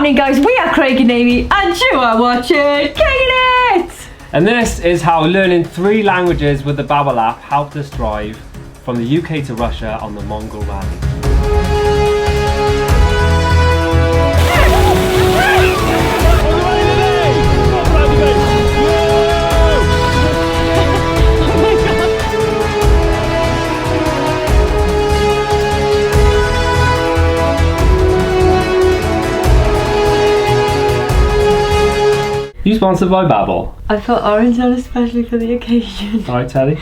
happening, guys? We are Craig and Amy, and you are watching Kicking It! And this is how learning 3 languages with the Babbel app helped us drive from the UK to Russia on the Mongol Rally. You sponsored by Babbel. I put orange on especially for the occasion. Alright, Teddy.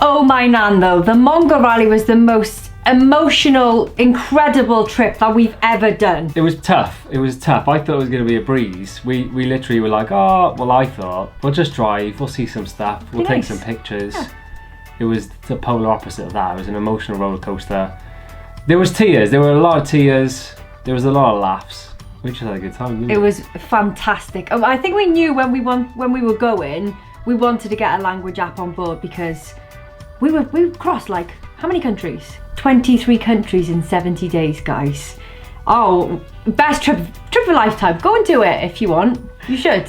Oh my nan though, the Mongol Rally was the most emotional, incredible trip that we've ever done. It was tough. It was tough. I thought it was going to be a breeze. We literally were like, oh, well, I thought we'll just drive, we'll see some stuff, we'll take some pictures. Yeah. It was the polar opposite of that. It was an emotional roller coaster. There was tears. There were a lot of tears. There was a lot of laughs. We just had a good time, didn't we? It was fantastic. I think we knew when we were going, we wanted to get a language app on board because we crossed like, how many countries? 23 countries in 70 days, guys. Oh, best trip of a lifetime. Go and do it if you want. You should.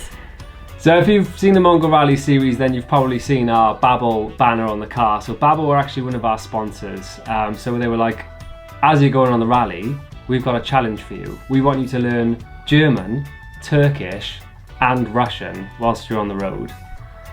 So if you've seen the Mongol Rally series, then you've probably seen our Babbel banner on the car. So Babbel were actually one of our sponsors. So they were like, as you're going on the rally, we've got a challenge for you. We want you to learn German, Turkish, and Russian whilst you're on the road.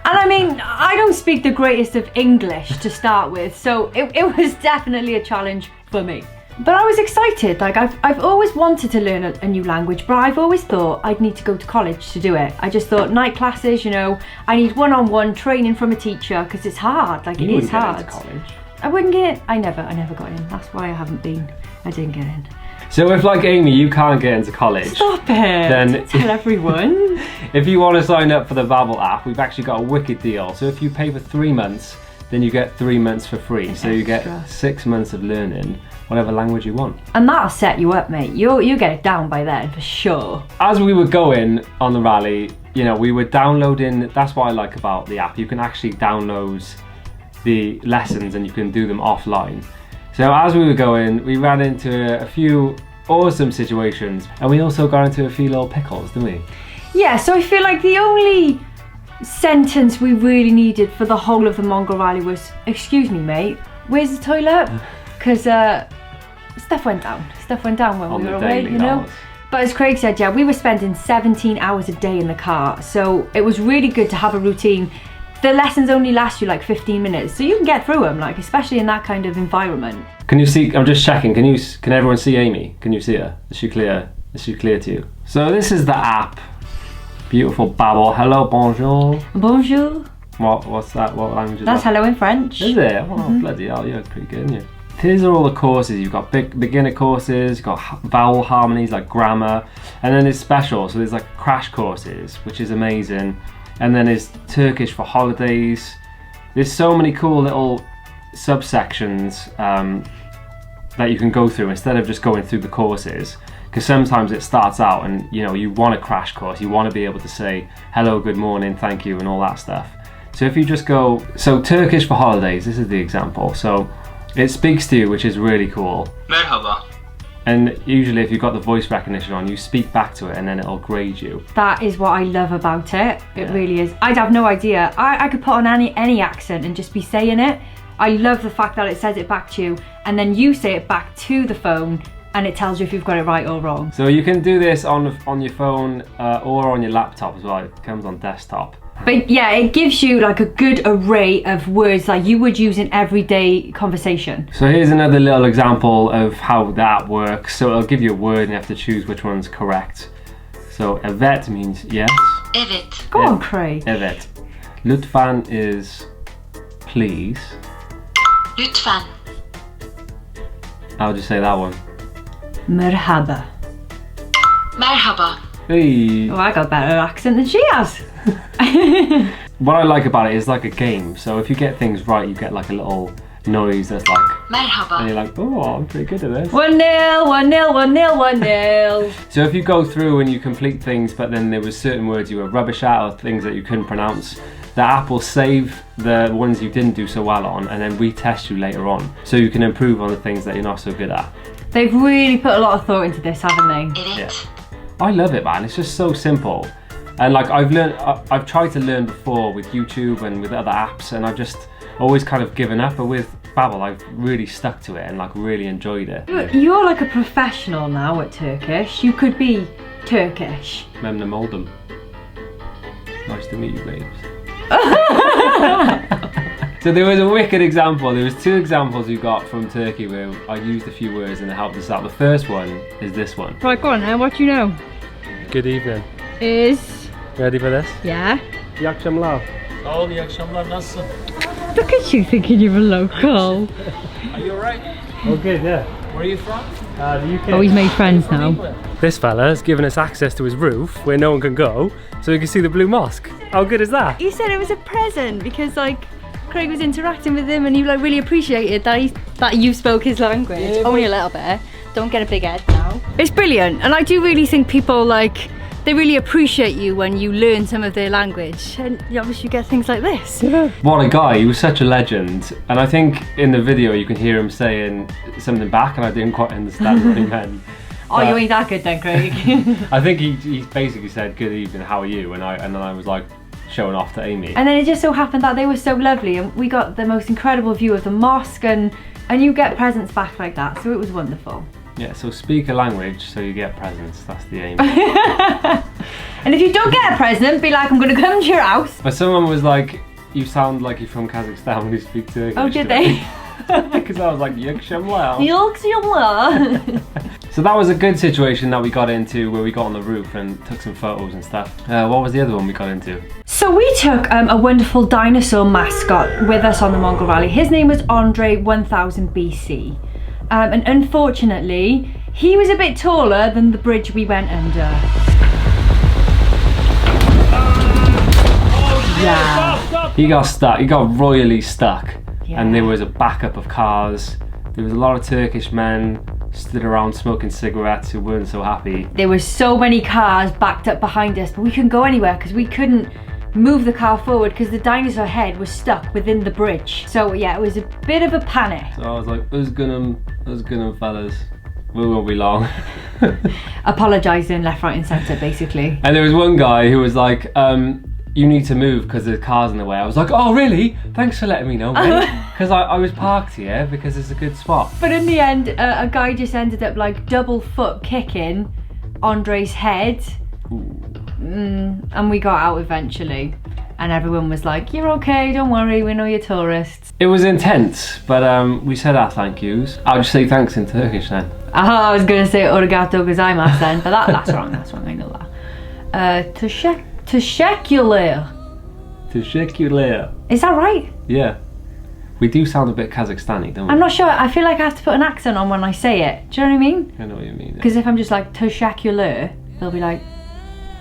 And I mean, I don't speak the greatest of English to start with, so it was definitely a challenge for me. But I was excited. Like I've always wanted to learn a new language, but I've always thought I'd need to go to college to do it. I just thought night classes, you know, I need one-on-one training from a teacher because it's hard. Like it is hard. Get into college. I wouldn't get in. I never got in. That's why I didn't get in. So if, like Amy, you can't get into college, stop it! Then don't tell everyone. If you want to sign up for the Babbel app, we've actually got a wicked deal. So if you pay for 3 months, then you get 3 months for free. So you get 6 months of learning whatever language you want. And that'll set you up, mate. You get it down by then for sure. As we were going on the rally, you know, we were downloading. That's what I like about the app. You can actually download the lessons and you can do them offline. So as we were going, we ran into a few awesome situations and we also got into a few little pickles, didn't we? Yeah, so I feel like the only sentence we really needed for the whole of the Mongol Rally was, excuse me mate, where's the toilet? Because stuff went down when we were away, you know? But as Craig said, yeah, we were spending 17 hours a day in the car, so it was really good to have a routine. The lessons only last you like 15 minutes, so you can get through them, like especially in that kind of environment. Can you see? I'm just checking. Can everyone see Amy? Can you see her? Is she clear? Is she clear to you? So this is the app. Beautiful Babbel. Hello, bonjour. Bonjour. What's that? What language is that? That's hello in French. Is it? Oh, bloody hell! You're pretty good, aren't you? These are all the courses. You've got beginner courses. You've got vowel harmonies like grammar, and then there's special. So there's like crash courses, which is amazing. And then there's Turkish for holidays. There's so many cool little subsections that you can go through instead of just going through the courses. Because sometimes it starts out and you know you want a crash course, you want to be able to say hello, good morning, thank you, and all that stuff. So if you just go, so Turkish for holidays, this is the example. So it speaks to you, which is really cool. Merhaba. And usually if you've got the voice recognition on, you speak back to it and then it'll grade you. That is what I love about it. It really is. I'd have no idea. I could put on any accent and just be saying it. I love the fact that it says it back to you and then you say it back to the phone and it tells you if you've got it right or wrong. So you can do this on your phone or on your laptop as well. It comes on desktop. But yeah, it gives you like a good array of words like you would use in everyday conversation. So here's another little example of how that works. So it'll give you a word and you have to choose which one's correct. So evet means yes. Evet. Go on, Craig. Evet. Lütfen is please. Lütfen. How would you say that one? Merhaba. Merhaba. Hey. Oh, I got a better accent than she has. What I like about it is like a game. So if you get things right, you get like a little noise that's like Merhaba. and you're like, oh, I'm pretty good at this. 1-0, 1-0, 1-0, 1-0. So if you go through and you complete things, but then there was certain words you were rubbish at or things that you couldn't pronounce, the app will save the ones you didn't do so well on and then retest you later on, so you can improve on the things that you're not so good at. They've really put a lot of thought into this, haven't they? Evet. I love it, man. It's just so simple. And like I've tried to learn before with YouTube and with other apps, and I've just always kind of given up. But with Babbel, I've really stuck to it and like really enjoyed it. You're like a professional now at Turkish. You could be Turkish. Memnun oldum. Nice to meet you, babes. So there was a wicked example. There was 2 examples we got from Turkey where I used a few words and it helped us out. The first one is this one. Right, go on then. What do you know? Good evening. Is... Ready for this? Yeah. İyi akşamlar. Sağ ol, iyi akşamlar. Nasılsın? Look at you thinking you're a local. Are you alright? Oh, good, yeah. Where are you from? The UK. Oh, he's made friends now. This fella's given us access to his roof where no one can go, so we can see the Blue Mosque. How good is that? He said it was a present because like Craig was interacting with him and he like really appreciated that you spoke his language. Yeah, Only a little bit. Don't get a big head now. It's brilliant, and I do really think people like they really appreciate you when you learn some of their language, and you obviously get things like this. Yeah. What a guy, he was such a legend. And I think in the video you can hear him saying something back and I didn't quite understand what he meant. Oh, you ain't that good then, Craig. I think he basically said, good evening, how are you? And then I was like showing off to Amy. And then it just so happened that they were so lovely and we got the most incredible view of the mosque, and you get presents back like that, so it was wonderful. Yeah, so speak a language so you get presents, that's the aim. And if you don't get a present, be like, I'm gonna come to your house. But someone was like, you sound like you're from Kazakhstan when you speak Turkish. Oh, did they? Because I was like, Yakşamlar. Yakşamlar. So that was a good situation that we got into where we got on the roof and took some photos and stuff. What was the other one we got into? So we took a wonderful dinosaur mascot with us on the Mongol Rally. His name was Andre 1000 BC. And unfortunately, he was a bit taller than the bridge we went under. Yeah. He got stuck, he got royally stuck. Yeah. And there was a backup of cars. There was a lot of Turkish men stood around smoking cigarettes who weren't so happy. There were so many cars backed up behind us, but we couldn't go anywhere because we couldn't move the car forward because the dinosaur head was stuck within the bridge. So yeah, it was a bit of a panic. So I was like, Özgünüm fellas. We won't be long. Apologising left, right and centre basically. And there was one guy who was like, you need to move because there's cars in the way. I was like, oh really? Thanks for letting me know, mate. Because I was parked here because it's a good spot. But in the end, a guy just ended up like double foot kicking Andre's head. And we got out eventually. And everyone was like, you're okay, don't worry, we know you're tourists. It was intense, but we said our thank yous. I'll just say thanks in Turkish then. I was going to say Origato gozaimasu then, but that's wrong, I know that. Teşekkürler. Teşekkürler. Is that right? Yeah. We do sound a bit Kazakhstani, don't we? I'm not sure, I feel like I have to put an accent on when I say it. Do you know what I mean? I know what you mean. Because if I'm just like teşekkürler, they'll be like,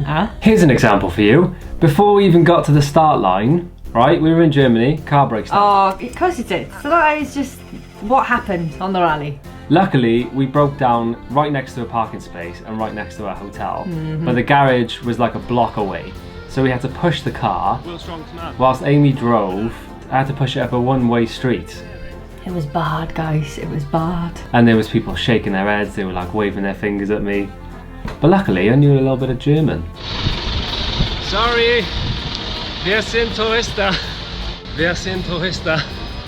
huh? Here's an example for you. Before we even got to the start line, right, we were in Germany, car breaks down. Oh, of course it did. So that is just what happened on the rally. Luckily, we broke down right next to a parking space and right next to a hotel. But the garage was like a block away. So we had to push the car. Whilst Amy drove, I had to push it up a one-way street. It was bad, guys, it was bad. And there was people shaking their heads, they were like waving their fingers at me. But luckily, I knew a little bit of German. Sorry, wir sind Tourista. Wir sind Tourista.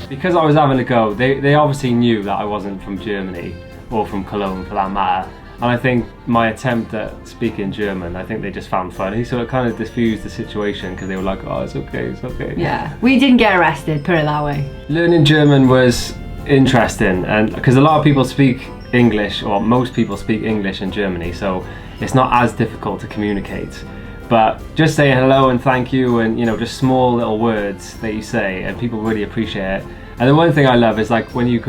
Because I was having a go, they obviously knew that I wasn't from Germany, or from Cologne for that matter. And I think my attempt at speaking German, I think they just found funny, so it kind of diffused the situation because they were like, oh, it's okay, it's okay. Yeah, we didn't get arrested, put it that way. Learning German was interesting, and because a lot of people speak English, or most people speak English in Germany, so it's not as difficult to communicate. But just saying hello and thank you, and just small little words that you say, and people really appreciate it. And the one thing I love is like when you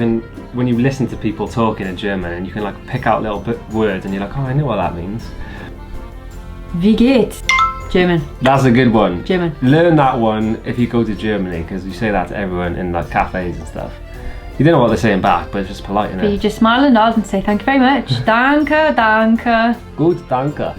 listen to people talking in German and you can like pick out little words and you're like, oh, I know what that means. Wie geht's? German. That's a good one. German. Learn that one if you go to Germany, because you say that to everyone in like cafes and stuff. You don't know what they're saying back, but it's just polite, isn't it? But you just smile and nod and say thank you very much. Danke, danke. Good, danke.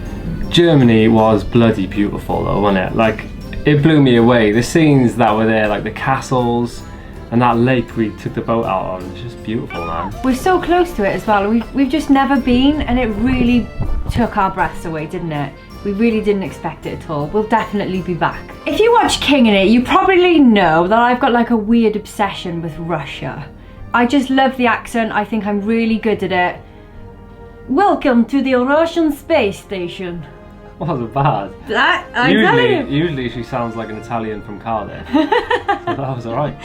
Germany was bloody beautiful though, wasn't it? Like, it blew me away. The scenes that were there, like the castles, And that lake we took the boat out on, it's just beautiful, man. We're so close to it as well. We've just never been, and it really took our breaths away, didn't it? We really didn't expect it at all. We'll definitely be back. If you watch King in it, you probably know that I've got like a weird obsession with Russia. I just love the accent. I think I'm really good at it. Welcome to the Russian space station. Wasn't bad. Usually she sounds like an Italian from Cardiff. So that was alright.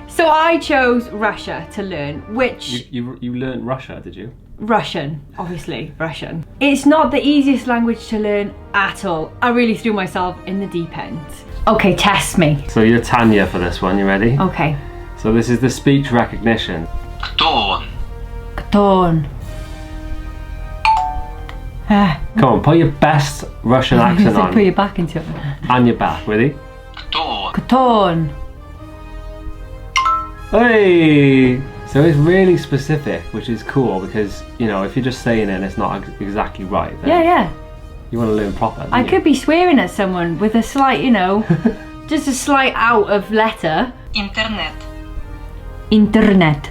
So I chose Russia to learn, which... You learned Russia, did you? Russian, obviously, Russian. It's not the easiest language to learn at all. I really threw myself in the deep end. Okay, test me. So you're Tanya for this one, you ready? Okay. So this is the speech recognition. Кто он? Кто он? Come on, put your best Russian accent on. Put your back into it. And your back, ready? Кто он? Кто он? Hey! So it's really specific, which is cool because, you know, if you're just saying it and it's not exactly right, then Yeah. you want to learn proper. I could be swearing at someone with a slight, you know, just a slight out of letter. Интернет. Internet.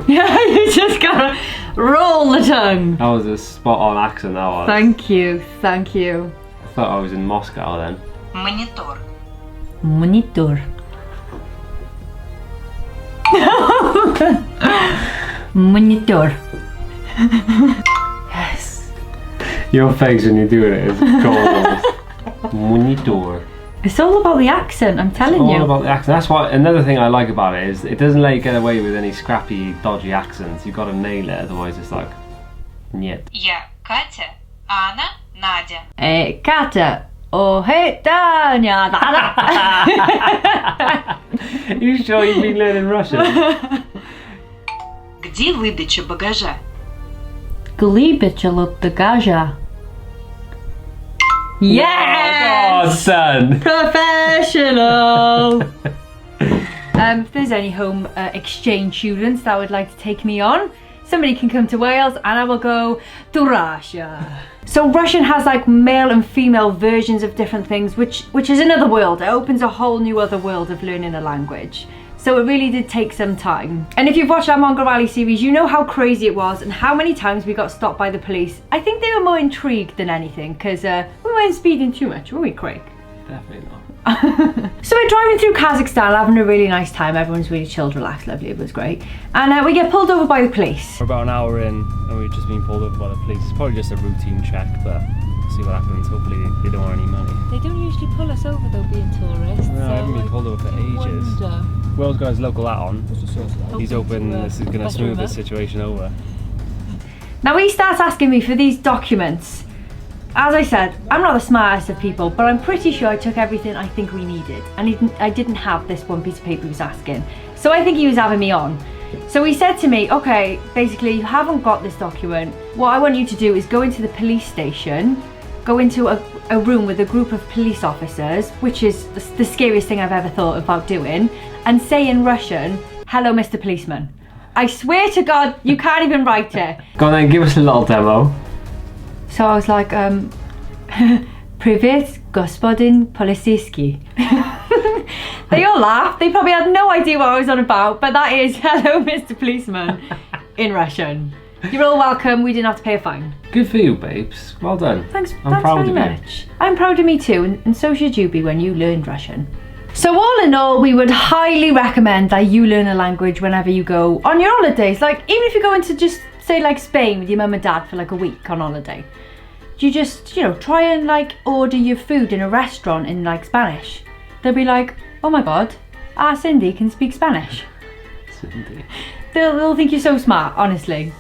Yeah, you just gotta roll the tongue. That was a spot on accent, that was. Thank you. I thought I was in Moscow then. Монитор. Monitor. Monitor. Yes. Your face when you're doing it is gold. Monitor. It's all about the accent, I'm telling you. All about the accent. That's why another thing I like about it is it doesn't let you get away with any scrappy, dodgy accents. You've got to nail it, otherwise it's like, нет. Я Катя, а она Надя. Kata. Oh, hey, Tanya. You sure you've been learning Russian? Где выдача багажа? Glibichalot the Gaja. Yes! Oh, son! Professional! If there's any home exchange students that would like to take me on, somebody can come to Wales and I will go to Russia. So Russian has like male and female versions of different things, which is another world. It opens a whole new other world of learning a language. So it really did take some time. And if you've watched our Mongol Rally series, you know how crazy it was and how many times we got stopped by the police. I think they were more intrigued than anything because we weren't speeding too much, were we, Craig? Definitely not. So we're driving through Kazakhstan, having a really nice time. Everyone's really chilled, relaxed, lovely. It was great. And we get pulled over by the police. We're about an hour in and we've just been pulled over by the police. It's probably just a routine check, but we'll see what happens. Hopefully they don't want any money. They don't usually pull us over though, being tourists. No, I haven't been pulled over for ages. Will's got his local hat on. He's hoping this is going to smooth the situation over. Now he starts asking me for these documents. As I said, I'm not the smartest of people, but I'm pretty sure I took everything I think we needed. And I didn't have this one piece of paper he was asking. So I think he was having me on. So he said to me, okay, basically you haven't got this document. What I want you to do is go into the police station, go into a room with a group of police officers, which is the scariest thing I've ever thought about doing, and say in Russian, hello, Mr. Policeman. I swear to God, you can't even write it. Go on then, give us a little demo. So I was like, Privet, господин полицейский. They all laughed. They probably had no idea what I was on about, but that is hello, Mr. Policeman in Russian. You're all welcome. We didn't have to pay a fine. Good for you, babes. Well done. Thanks I'm proud very of you. much. I'm proud of me too, and so should you be when you learned Russian. So all in all, we would highly recommend that you learn a language whenever you go on your holidays. Like, even if you're going to just say like Spain with your mum and dad for like a week on holiday, you just, you know, try and like order your food in a restaurant in like Spanish. They'll be like, oh my God, Cindy can speak Spanish. Cindy. They'll think you're so smart, honestly.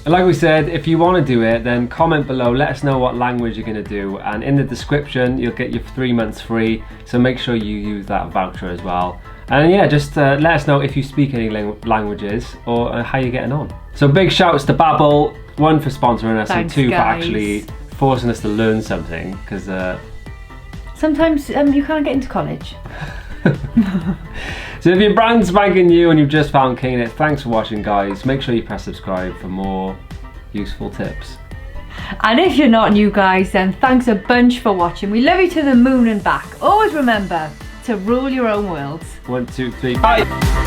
Like we said, if you want to do it, then comment below, let us know what language you're going to do, and in the description you'll get your 3 months free, so make sure you use that voucher as well. And yeah, just let us know if you speak any languages or how you're getting on. So big shouts to Babbel, 1 for sponsoring us, Thanks, and 2 guys. for actually forcing us to learn something, because sometimes you can't get into college. So if you're brand spanking new and you've just found King in It, thanks for watching, guys. Make sure you press subscribe for more useful tips. And if you're not new, guys, then thanks a bunch for watching. We love you to the moon and back. Always remember to rule your own world. 1, 2, 3, bye!